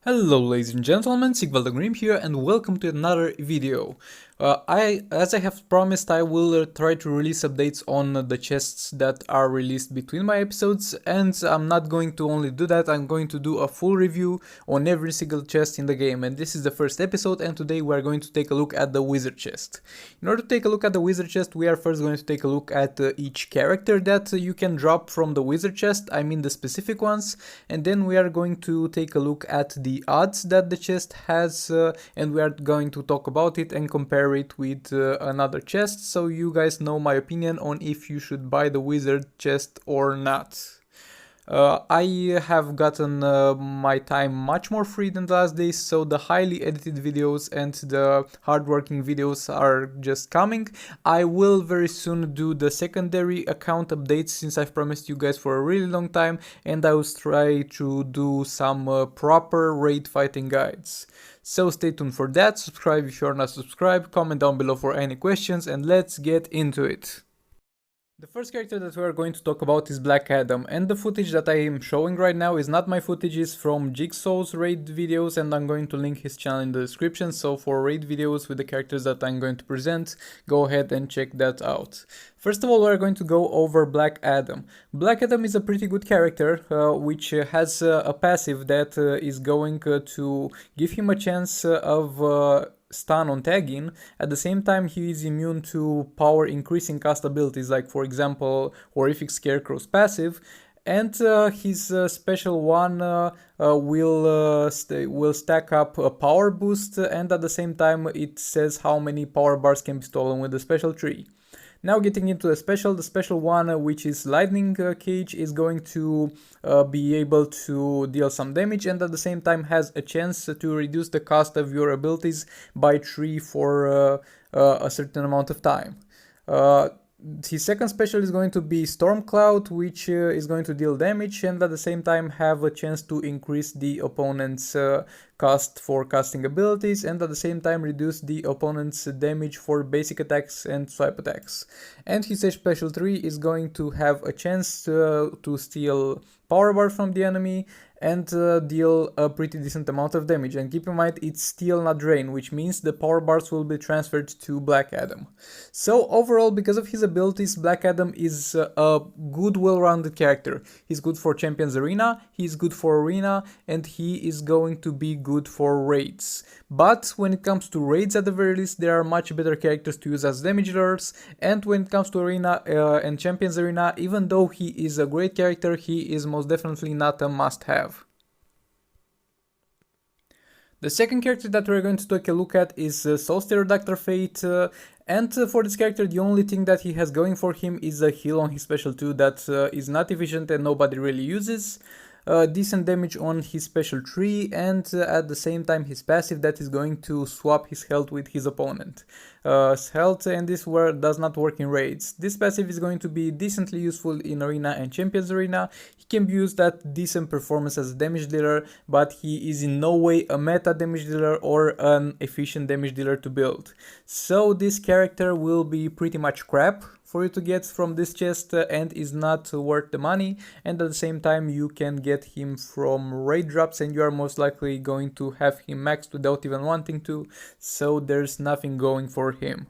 Hello ladies and gentlemen, Sigvald here and welcome to another video. As I have promised, I will try to release updates on the chests that are released between my episodes, and I'm not going to only do that, I'm going to do a full review on every single chest in the game, and this is the first episode, and today we are going to take a look at the wizard chest. In order to take a look at the wizard chest, we are first going to take a look at each character that you can drop from the wizard chest, I mean the specific ones, and then we are going to take a look at the odds that the chest has, and we are going to talk about it and compare it with another chest, so you guys know my opinion on if you should buy the wizard chest or not. I have gotten my time much more free than the last days, so the highly edited videos and the hardworking videos are just coming. I will very soon do the secondary account updates since I've promised you guys for a really long time, and I will try to do some proper raid fighting guides. So stay tuned for that, subscribe if you're not subscribed, comment down below for any questions, and let's get into it. The first character that we are going to talk about is Black Adam, and the footage that I am showing right now is not my footage, it's from Jigsaw's raid videos, and I'm going to link his channel in the description, so for raid videos with the characters that I'm going to present, go ahead and check that out. First of all, we're going to go over Black Adam. Black Adam is a pretty good character, which has a passive that is going to give him a chance of stun on tagging. At the same time, he is immune to power increasing cast abilities, like for example Horrific Scarecrow's passive, and his special one will stack up a power boost, and at the same time it says how many power bars can be stolen with the special tree. Now getting into the special one, which is Lightning Cage, is going to be able to deal some damage, and at the same time has a chance to reduce the cost of your abilities by 3 for a certain amount of time. His second special is going to be Storm Cloud, which is going to deal damage and at the same time have a chance to increase the opponent's cost for casting abilities, and at the same time reduce the opponent's damage for basic attacks and swipe attacks. And his special 3 is going to have a chance to steal power bar from the enemy and deal a pretty decent amount of damage. And keep in mind, it's steal, not drain, which means the power bars will be transferred to Black Adam. So overall, because of his abilities, Black Adam is a good, well-rounded character. He's good for Champions Arena, he's good for Arena, and he is going to be good for raids. But when it comes to raids, at the very least, there are much better characters to use as damage dealers, and when it comes to Arena and Champions Arena, even though he is a great character, he is most definitely not a must-have. The second character that we're going to take a look at is Soul Pterodactyl Fate, and for this character the only thing that he has going for him is a heal on his special 2 that is not efficient and nobody really uses. Decent damage on his special 3, and at the same time his passive that is going to swap his health with his opponent. Health, and this does not work in raids. This passive is going to be decently useful in Arena and Champions Arena. He can be used at decent performance as a damage dealer, but he is in no way a meta damage dealer or an efficient damage dealer to build. So this character will be pretty much crap for you to get from this chest and is not worth the money, and at the same time you can get him from raid drops and you are most likely going to have him maxed without even wanting to, so there's nothing going for him.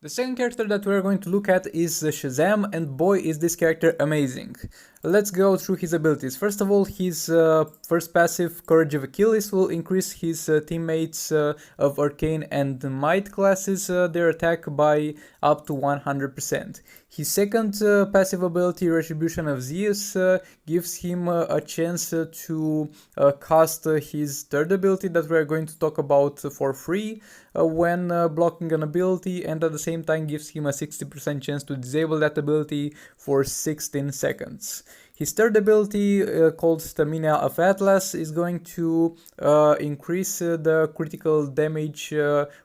The second character that we're going to look at is Shazam, and boy is this character amazing. Let's go through his abilities. First of all, his first passive, Courage of Achilles, will increase his teammates of Arcane and Might classes their attack by up to 100%. His second passive ability, Retribution of Zeus, gives him a chance to cast his third ability that we're going to talk about for free when blocking an ability, and at the same time gives him a 60% chance to disable that ability for 16 seconds. His third ability, called Stamina of Atlas, is going to increase the critical damage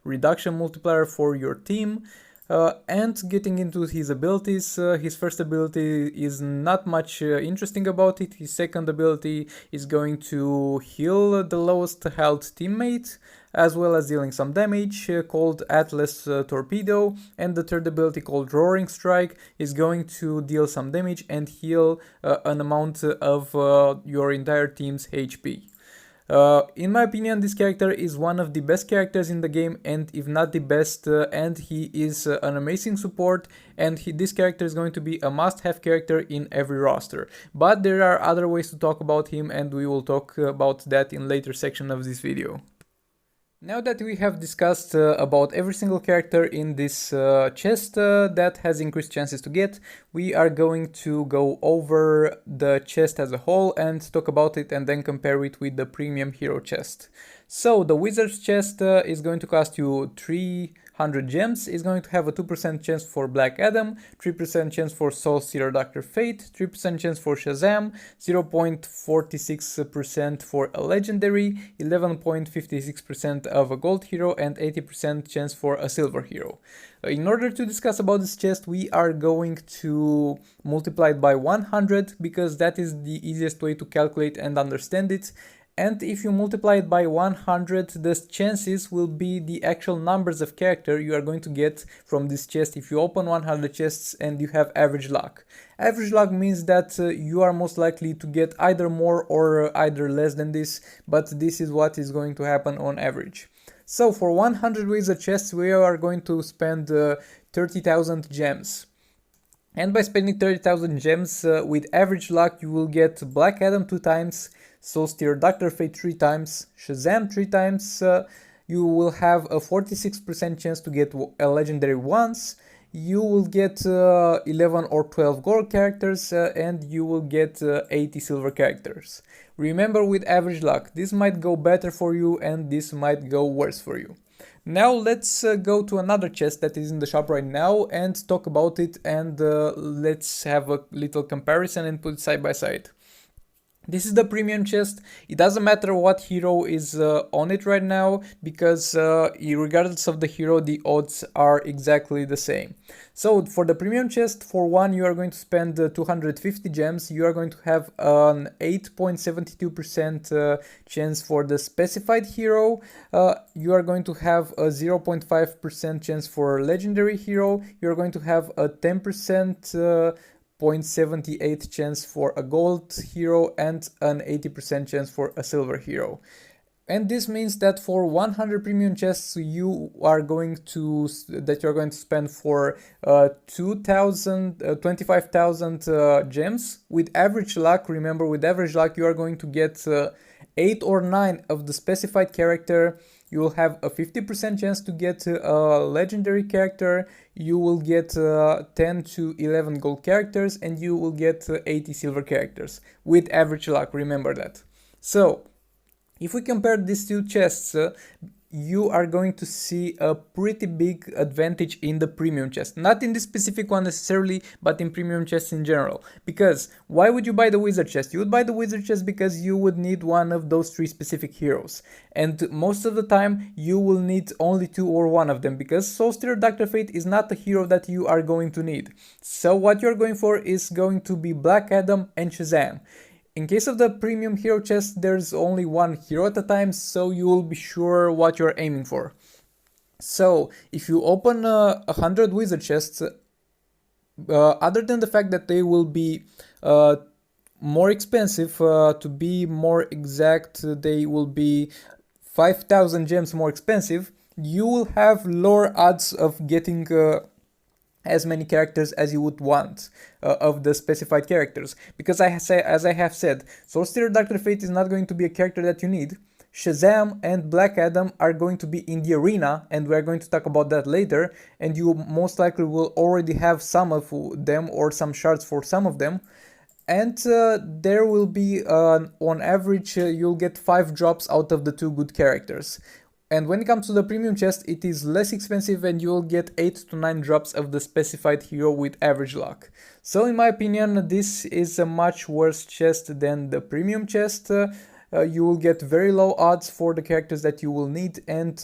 reduction multiplier for your team. And getting into his abilities, his first ability is not much interesting about it. His second ability is going to heal the lowest health teammate, as well as dealing some damage, called Atlas Torpedo, and the third ability, called Roaring Strike, is going to deal some damage and heal an amount of your entire team's HP. In my opinion, this character is one of the best characters in the game, and if not the best, and he is an amazing support, and this character is going to be a must-have character in every roster. But there are other ways to talk about him, and we will talk about that in later section of this video. Now that we have discussed about every single character in this chest that has increased chances to get, we are going to go over the chest as a whole and talk about it and then compare it with the premium hero chest. So the wizard's chest is going to cost you 300 gems, is going to have a 2% chance for Black Adam, 3% chance for Soul Stealer Dr. Fate, 3% chance for Shazam, 0.46% for a legendary, 11.56% of a gold hero, and 80% chance for a silver hero. In order to discuss about this chest, we are going to multiply it by 100 because that is the easiest way to calculate and understand it. And if you multiply it by 100, the chances will be the actual numbers of character you are going to get from this chest if you open 100 chests and you have average luck. Average luck means that you are most likely to get either more or either less than this, but this is what is going to happen on average. So for 100 wizard chests, we are going to spend 30,000 gems. And by spending 30,000 gems, with average luck, you will get Black Adam 2 times, Soul Stealer Dr. Fate 3 times, Shazam 3 times, you will have a 46% chance to get a legendary once, you will get 11 or 12 gold characters, and you will get 80 silver characters. Remember, with average luck, this might go better for you and this might go worse for you. Now let's go to another chest that is in the shop right now and talk about it, and let's have a little comparison and put it side by side. This is the premium chest. It doesn't matter what hero is on it right now, because regardless of the hero, the odds are exactly the same. So for the premium chest, for one, you are going to spend 250 gems. You are going to have an 8.72% chance for the specified hero. You are going to have a 0.5% chance for legendary hero. You are going to have a 10% 0.78 chance for a gold hero and an 80% chance for a silver hero. And this means that for 100 premium chests you are going to spend for 25,000 gems. With average luck, remember, with average luck you are going to get 8 or 9 of the specified character. You will have a 50% chance to get a legendary character, you will get 10 to 11 gold characters, and you will get 80 silver characters. With average luck, remember that. So, if we compare these two chests, you are going to see a pretty big advantage in the premium chest. Not in this specific one necessarily, but in premium chests in general. Because why would you buy the wizard chest? You would buy the wizard chest because you would need one of those 3 specific heroes. And most of the time you will need only 2 or 1 of them, because Soul Stealer Dr. Fate is not a hero that you are going to need. So what you're going for is going to be Black Adam and Shazam. In case of the premium hero chest, there's only 1 hero at a time, so you will be sure what you're aiming for. So, if you open 100 wizard chests, other than the fact that they will be more expensive, to be more exact, they will be 5,000 gems more expensive, you will have lower odds of getting as many characters as you would want of the specified characters, because as I have said, Soul Stealer Dr. Fate is not going to be a character that you need. Shazam and Black Adam are going to be in the arena, and we're going to talk about that later, and you most likely will already have some of them or some shards for some of them. And there will be, on average, you'll get 5 drops out of the 2 good characters. And when it comes to the premium chest, it is less expensive and you'll get 8 to 9 drops of the specified hero with average luck. So in my opinion, this is a much worse chest than the premium chest. You will get very low odds for the characters that you will need, and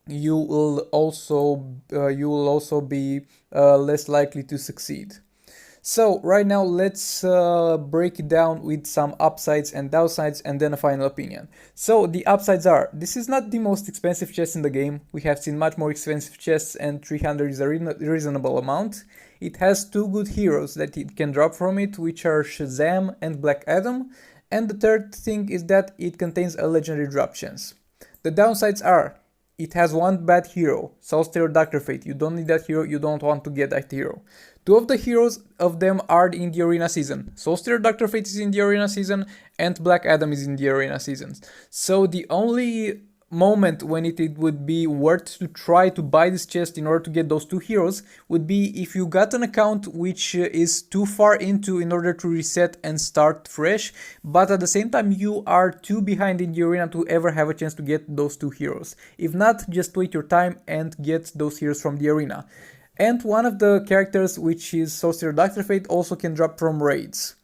you will also be less likely to succeed. So right now let's break it down with some upsides and downsides and then a final opinion. So the upsides are, this is not the most expensive chest in the game. We have seen much more expensive chests and 300 is a reasonable amount. It has 2 good heroes that it can drop from it, which are Shazam and Black Adam. And the third thing is that it contains a legendary drop chance. The downsides are, it has one bad hero, Soulstar or Dr. Fate. You don't need that hero, you don't want to get that hero. Two of the heroes of them are in the arena season. Soulstar or Dr. Fate is in the arena season, and Black Adam is in the arena seasons. So the only moment when it would be worth to try to buy this chest in order to get those two heroes would be if you got an account which is too far into in order to reset and start fresh, but at the same time you are too behind in the arena to ever have a chance to get those two heroes. If not, just wait your time and get those heroes from the arena. And one of the characters, which is Soulstar Dr. Fate, also can drop from raids.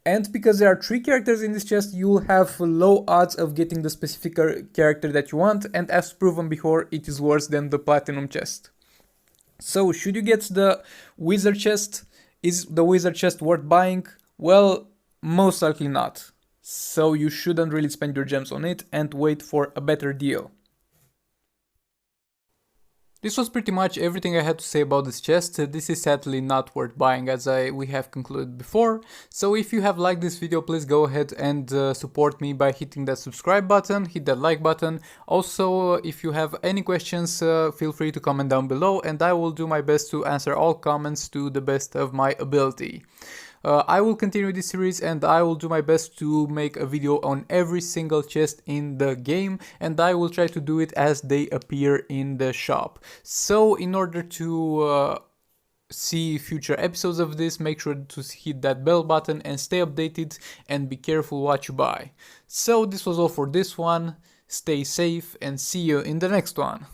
And because there are 3 characters in this chest, you'll have low odds of getting the specific character that you want, and as proven before, it is worse than the platinum chest. So, should you get the wizard chest? Is the wizard chest worth buying? Well, most likely not. So you shouldn't really spend your gems on it and wait for a better deal. This was pretty much everything I had to say about this chest. This is sadly not worth buying, as we have concluded before. So if you have liked this video, please go ahead and support me by hitting that subscribe button, hit that like button. Also, if you have any questions, feel free to comment down below and I will do my best to answer all comments to the best of my ability. I will continue this series and I will do my best to make a video on every single chest in the game, and I will try to do it as they appear in the shop. So in order to see future episodes of this, make sure to hit that bell button and stay updated and be careful what you buy. So this was all for this one. Stay safe and see you in the next one.